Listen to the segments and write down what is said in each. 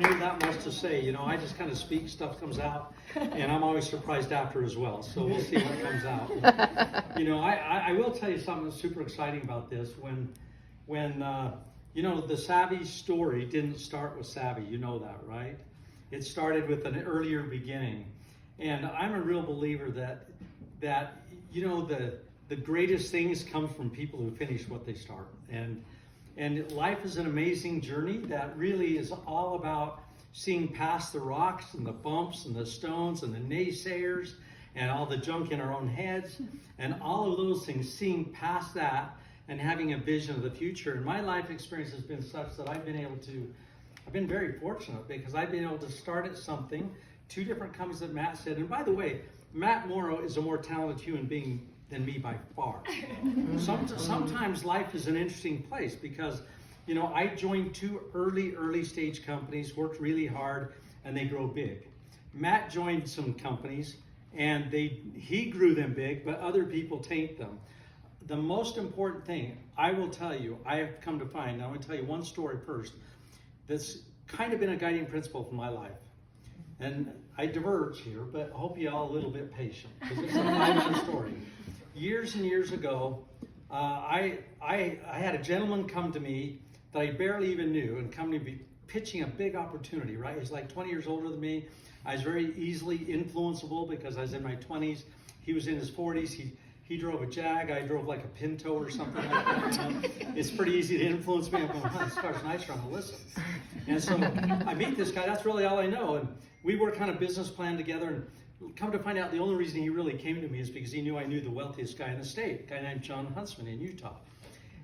That much to say, I just kind of speak, stuff comes out, and I'm always surprised after as well. So we'll see what comes out. I will tell you something super exciting about this. When the Savvy story didn't start with Savvy, you know that, right? It started with an earlier beginning, and I'm a real believer that the greatest things come from people who finish what they start. And life is an amazing journey that really is all about seeing past the rocks and the bumps and the stones and the naysayers and all the junk in our own heads and all of those things, seeing past that and having a vision of the future. And my life experience has been such that I've been very fortunate because I've been able to start at something, 2 different companies that Matt said. And by the way, Matt Morrow is a more talented human being than me by far. Sometimes life is an interesting place because, I joined 2 early stage companies, worked really hard, and they grow big. Matt joined some companies and he grew them big, but other people taint them. The most important thing I will tell you, I have come to find, I'm going to tell you one story first, that's kind of been a guiding principle for my life. And I diverge here, but I hope you all a little bit patient because it's a 5-minute story. Years and years ago, I had a gentleman come to me that I barely even knew and come to be pitching a big opportunity, right? He's like 20 years older than me. I was very easily influenceable because I was in my 20s. He was in his 40s. He drove a Jag. I drove like a Pinto or something like that. It's pretty easy to influence me. I'm going, this car's nicer, I'm going to listen. And so I meet this guy. That's really all I know. And we work on a business plan together. And come to find out, the only reason he really came to me is because he knew I knew the wealthiest guy in the state, a guy named John Huntsman in Utah.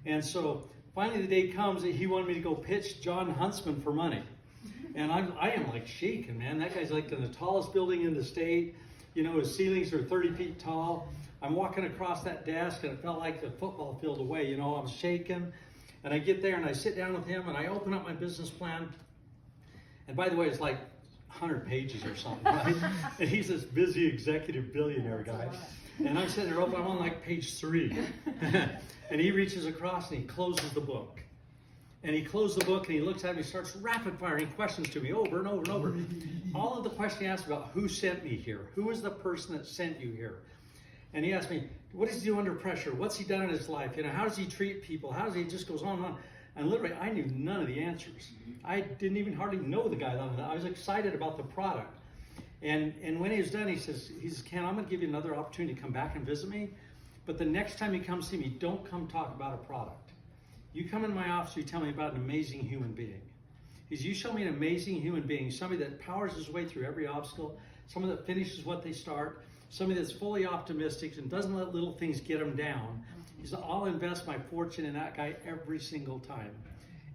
And so finally the day comes that he wanted me to go pitch John Huntsman for money. And I am like shaking, man. That guy's like in the tallest building in the state. His ceilings are 30 feet tall. I'm walking across that desk and it felt like the football field away. I was shaking. And I get there and I sit down with him and I open up my business plan. And by the way, it's like 100 pages or something, right? And he's this busy executive billionaire guy. And I'm sitting there open, I'm on like page 3. And he reaches across and he closes the book. And he closed the book and he looks at me and starts rapid firing questions to me over and over and over. All of the questions he asked about who sent me here, who is the person that sent you here. And he asked me, what does he do under pressure? What's he done in his life? How does he treat people? How does he just goes on and on? And literally, I knew none of the answers. I didn't even hardly know the guy. I was excited about the product. And when he was done, he says, Ken, I'm going to give you another opportunity to come back and visit me. But the next time you come see me, don't come talk about a product. You come in my office, you tell me about an amazing human being. You show me an amazing human being, somebody that powers his way through every obstacle, somebody that finishes what they start, somebody that's fully optimistic and doesn't let little things get him down. I'll invest my fortune in that guy every single time.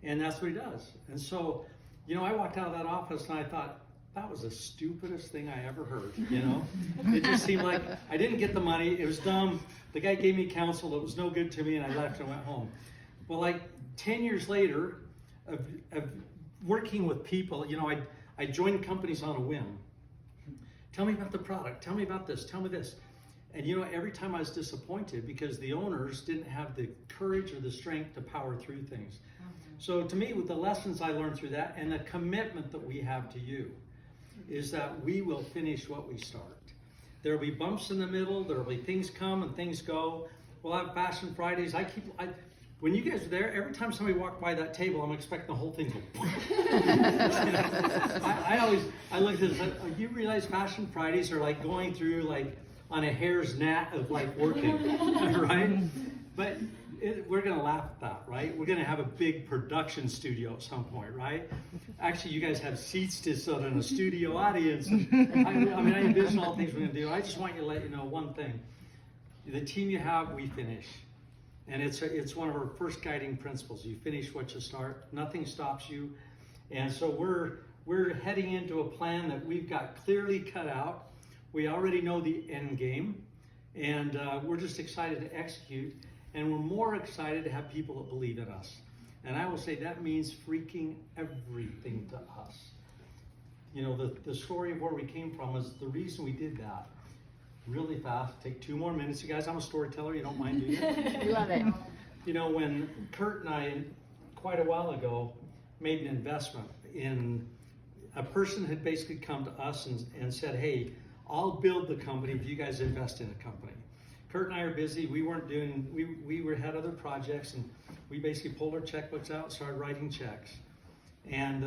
And that's what he does. And so, I walked out of that office and I thought, that was the stupidest thing I ever heard, It just seemed like I didn't get the money. It was dumb. The guy gave me counsel that was no good to me and I left and went home. Well, like 10 years later of working with people, I joined companies on a whim. Tell me about the product. Tell me about this. Tell me this. And every time I was disappointed because the owners didn't have the courage or the strength to power through things. So to me, with the lessons I learned through that and the commitment that we have to you is that we will finish what we start. There'll be bumps in the middle. There'll be things come and things go. We'll have Fashion Fridays. When you guys are there, every time somebody walked by that table, I'm expecting the whole thing to go. I look at this, you realize Fashion Fridays are like going through like on a hare's gnat of like working, right? But we're going to laugh at that, right? We're going to have a big production studio at some point, right? Actually, you guys have seats to sit in a studio audience. I envision all the things we're going to do. I just want to let you know one thing. The team you have, we finish. And it's one of our first guiding principles. You finish what you start. Nothing stops you. And so we're heading into a plan that we've got clearly cut out. We already know the end game. And we're just excited to execute. And we're more excited to have people that believe in us. And I will say that means freaking everything to us. The story of where we came from is the reason we did that. Really fast, take 2 more minutes. You guys, I'm a storyteller, you don't mind, do you? Love it. When Kurt and I, quite a while ago, made an investment in a person had basically come to us and said, hey, I'll build the company if you guys invest in a company. Kurt and I are busy. We weren't doing, had other projects, and we basically pulled our checkbooks out and started writing checks. And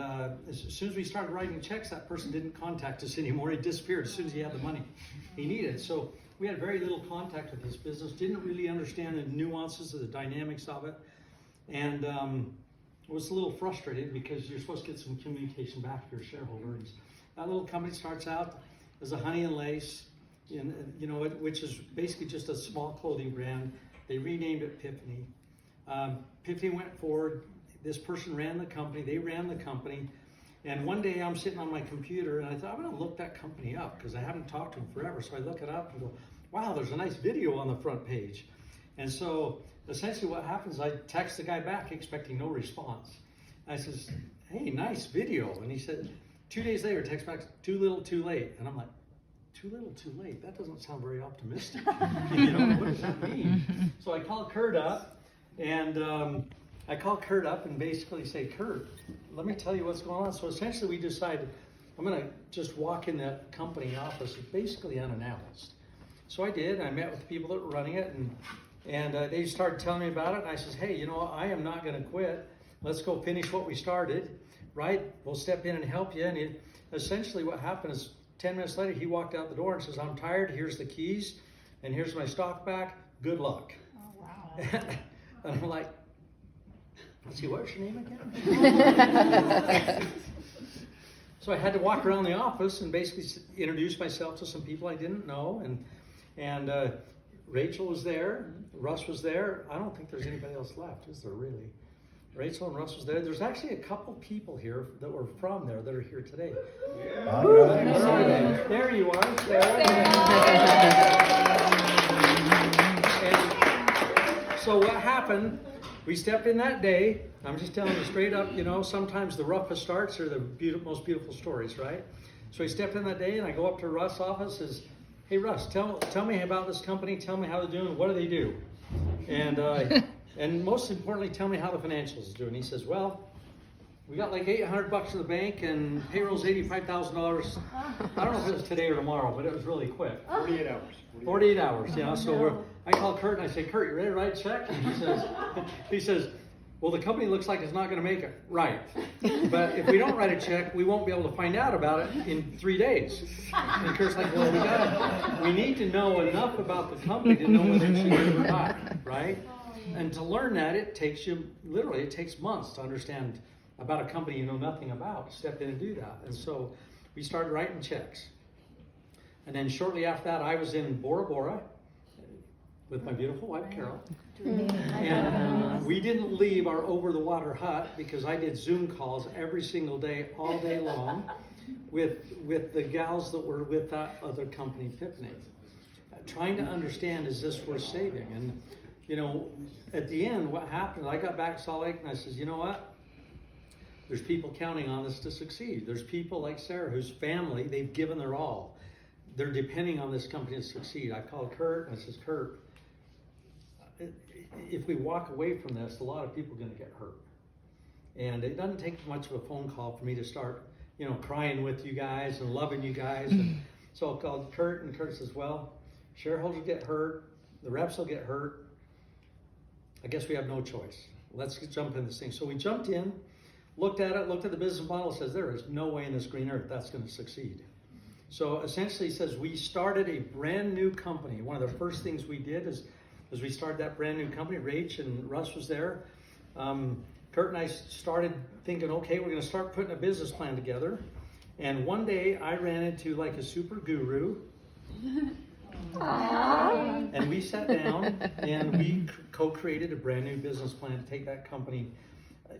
as soon as we started writing checks, that person didn't contact us anymore. He disappeared as soon as he had the money he needed. So we had very little contact with this business, didn't really understand the nuances of the dynamics of it, and was a little frustrated because you're supposed to get some communication back to your shareholders. That little company starts out as a Honey and Lace, which is basically just a small clothing brand. They renamed it Piffany. Piffany went forward. This person ran the company. They ran the company. And one day I'm sitting on my computer and I thought, I'm going to look that company up because I haven't talked to them forever. So I look it up and go, wow, there's a nice video on the front page. And so essentially what happens, I text the guy back expecting no response. I says, hey, nice video. And he said, 2 days later, text back, too little, too late. And I'm like, too little, too late? That doesn't sound very optimistic. What does that mean? So I call Kurt up and basically say, Kurt, let me tell you what's going on. So essentially we decided I'm going to just walk in that company office basically unannounced. So I did. I met with the people that were running it, and they started telling me about it. And I says, hey, I am not going to quit. Let's go finish what we started, right? We'll step in and help you. And essentially what happened is 10 minutes later, he walked out the door and says, I'm tired. Here's the keys, and here's my stock back. Good luck. Oh, wow. And I'm like, let's see, what's your name again? So I had to walk around the office and basically introduce myself to some people I didn't know. And Rachel was there. Russ was there. I don't think there's anybody else left, is there really? Rachel and Russ was there. There's actually a couple people here that were from there that are here today. Yeah. There you are, Sarah. And so what happened, we stepped in that day. I'm just telling you straight up, sometimes the roughest starts are the most beautiful stories, right? So we stepped in that day and I go up to Russ' office and says, hey Russ, tell me about this company, tell me how they're doing, what do they do? And most importantly, tell me how the financials are doing. He says, well, we got like $800 in the bank and payroll's $85,000. I don't know if it was today or tomorrow, but it was really quick. 48 hours. 48 hours, yeah. So I call Kurt and I say, Kurt, you ready to write a check? And he says, well, the company looks like it's not going to make it. Right. But if we don't write a check, we won't be able to find out about it in 3 days. And Kurt's like, well, we need to know enough about the company to know whether it's good or not, right? And to learn that, it takes months to understand about a company you know nothing about. Step in and do that. And so we started writing checks. And then shortly after that, I was in Bora Bora with my beautiful wife, Carol. And we didn't leave our over-the-water hut because I did Zoom calls every single day, all day long, with the gals that were with that other company, Piffany, trying to understand, is this worth saving? And at the end, what happened, I got back to Salt Lake and I says, you know what? There's people counting on this to succeed. There's people like Sarah whose family, they've given their all. They're depending on this company to succeed. I called Kurt and I says, Kurt, if we walk away from this, a lot of people are going to get hurt. And it doesn't take much of a phone call for me to start, crying with you guys and loving you guys. And so I called Kurt and Kurt says, well, shareholders will get hurt. The reps will get hurt. I guess we have no choice. Let's jump in this thing. So we jumped in, looked at the business model, says there is no way in this green earth that's going to succeed. So essentially says we started a brand new company. One of the first things we did is we started that brand new company. Rach and Russ was there. Kurt and I started thinking, okay, we're going to start putting a business plan together. And one day I ran into like a super guru. And we sat down and we co-created a brand new business plan to take that company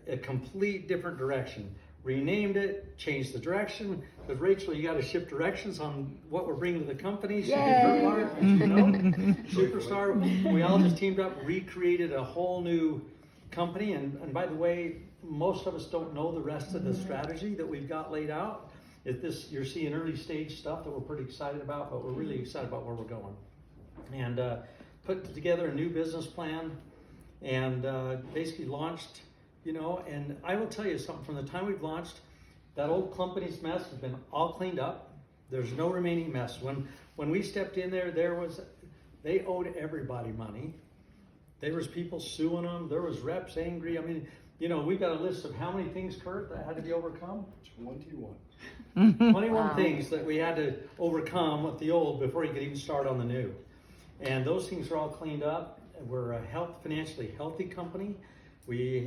a complete different direction. Renamed it, changed the direction. But Rachel, you got to shift directions on what we're bringing to the company. She did her part, Superstar. We all just teamed up, recreated a whole new company. And by the way, most of us don't know the rest of the strategy that we've got laid out. You're seeing early stage stuff that we're pretty excited about, but we're really excited about where we're going. And put together a new business plan and basically launched, and I will tell you something, from the time we've launched, That old company's mess has been all cleaned up. There's no remaining mess. When we stepped in there, they owed everybody money. There was people suing them. There was reps angry. I mean, you know, we've got a list of how many things, Kurt, that had to be overcome? 21. 21 things that we had to overcome with the old before you could even start on the new. And those things are all cleaned up. We're a financially healthy company. We're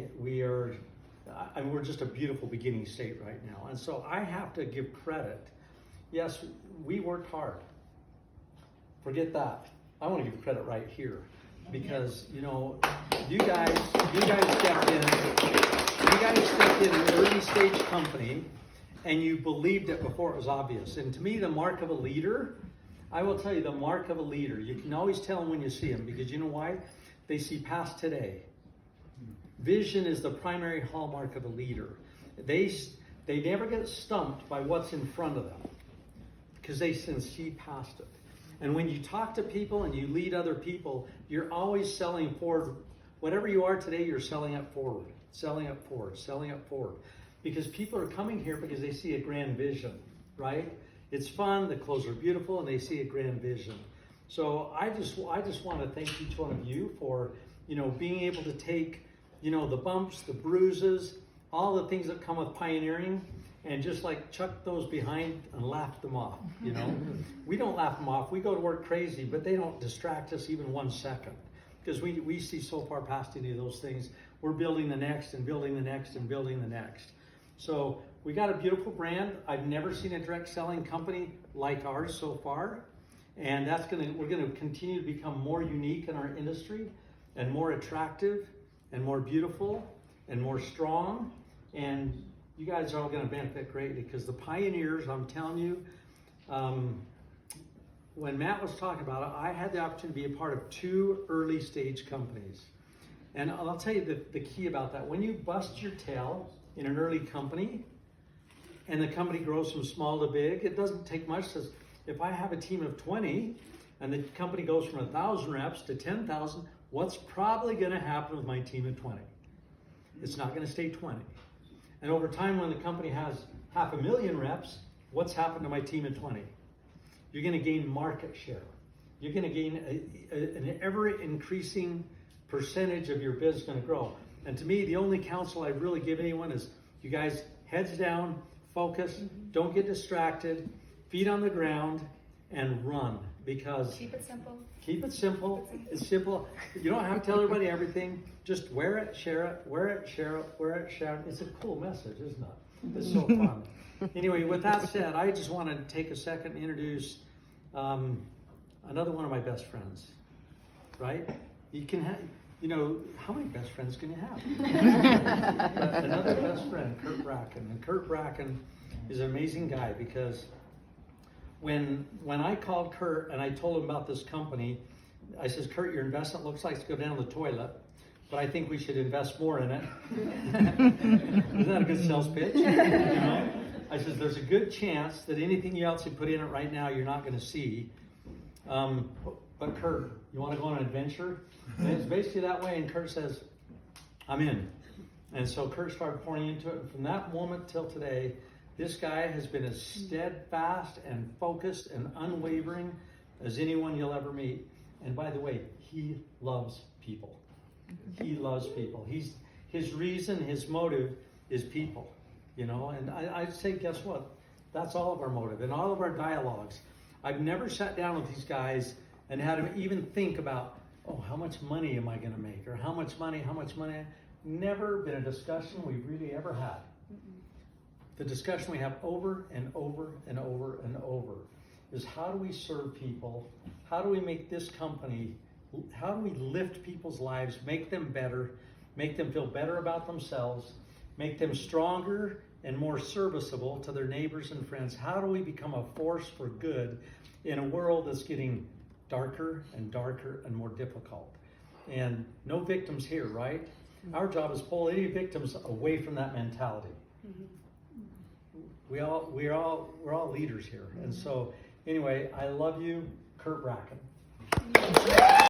just a beautiful beginning state right now. And so I have to give credit. Yes, we worked hard. Forget that. I want to give credit right here because, you know, you guys stepped in an early stage company and you believed it before it was obvious. And to me, the mark of a leader, I will tell you the mark of a leader, you can always tell them when you see them because you know why? They see past today. Vision is the primary hallmark of a leader. They never get stumped by what's in front of them because they can see past it. And when you talk to people and you lead other people, you're always selling forward. Whatever you are today, you're selling it forward, selling it forward, selling it forward. Because people are coming here because they see a grand vision, right? It's fun, the clothes are beautiful, and they see a grand vision. So I just want to thank each one of you for, you know, being able to take, you know, the bumps, the bruises, all the things that come with pioneering, and just like chuck those behind and laugh them off, you know. We don't laugh them off. We go to work crazy, but they don't distract us even 1 second because we see so far past any of those things. We're building the next and building the next and building the next. So we got a beautiful brand. I've never seen a direct selling company like ours so far. And we're gonna continue to become more unique in our industry and more attractive and more beautiful and more strong. And you guys are all gonna benefit greatly because the pioneers, I'm telling you, when Matt was talking about it, I had the opportunity to be a part of 2 early stage companies. And I'll tell you the key about that. When you bust your tail in an early company and the company grows from small to big, it doesn't take much. If I have a team of 20 and the company goes from 1,000 reps to 10,000, what's probably gonna happen with my team of 20? It's not gonna stay 20. And over time, when the company has 500,000 reps, what's happened to my team of 20? You're gonna gain market share. You're gonna gain an ever increasing percentage of your business gonna grow. And to me, the only counsel I really give anyone is you guys heads down, focus, don't get distracted, feet on the ground, and run. Because keep it simple. Keep it simple. It's simple. You don't have to tell everybody everything. Just wear it, share it, wear it, share it, wear it, share it. It's a cool message, isn't it? It's so fun. Anyway, with that said, I just want to take a second and introduce another one of my best friends. Right? You can have, you know, how many best friends can you have? Another best friend, Kurt Bracken. And Kurt Bracken is an amazing guy because when I called Kurt and I told him about this company, I says, Kurt, your investment looks like it's go down the toilet, but I think we should invest more in it. Isn't that a good sales pitch? You know? I says, there's a good chance that anything else you put in it right now, you're not going to see. But Kurt, you want to go on an adventure? And it's basically that way. And Kurt says, I'm in. And so Kurt started pouring into it. And from that moment till today, this guy has been as steadfast and focused and unwavering as anyone you'll ever meet. And by the way, he loves people. He loves people. His reason, his motive is people, you know. And I say, guess what? That's all of our motive and all of our dialogues. I've never sat down with these guys and had them even think about, oh, how much money am I going to make? Or how much money? Never been a discussion we've really ever had. The discussion we have over and over and over and over is how do we serve people? How do we make this company, how do we lift people's lives, make them better, make them feel better about themselves, make them stronger and more serviceable to their neighbors and friends? How do we become a force for good in a world that's getting darker and darker and more difficult? And no victims here, right? Our job is pull any victims away from that mentality. We're all leaders here. And so anyway, I love you, Kurt Bracken.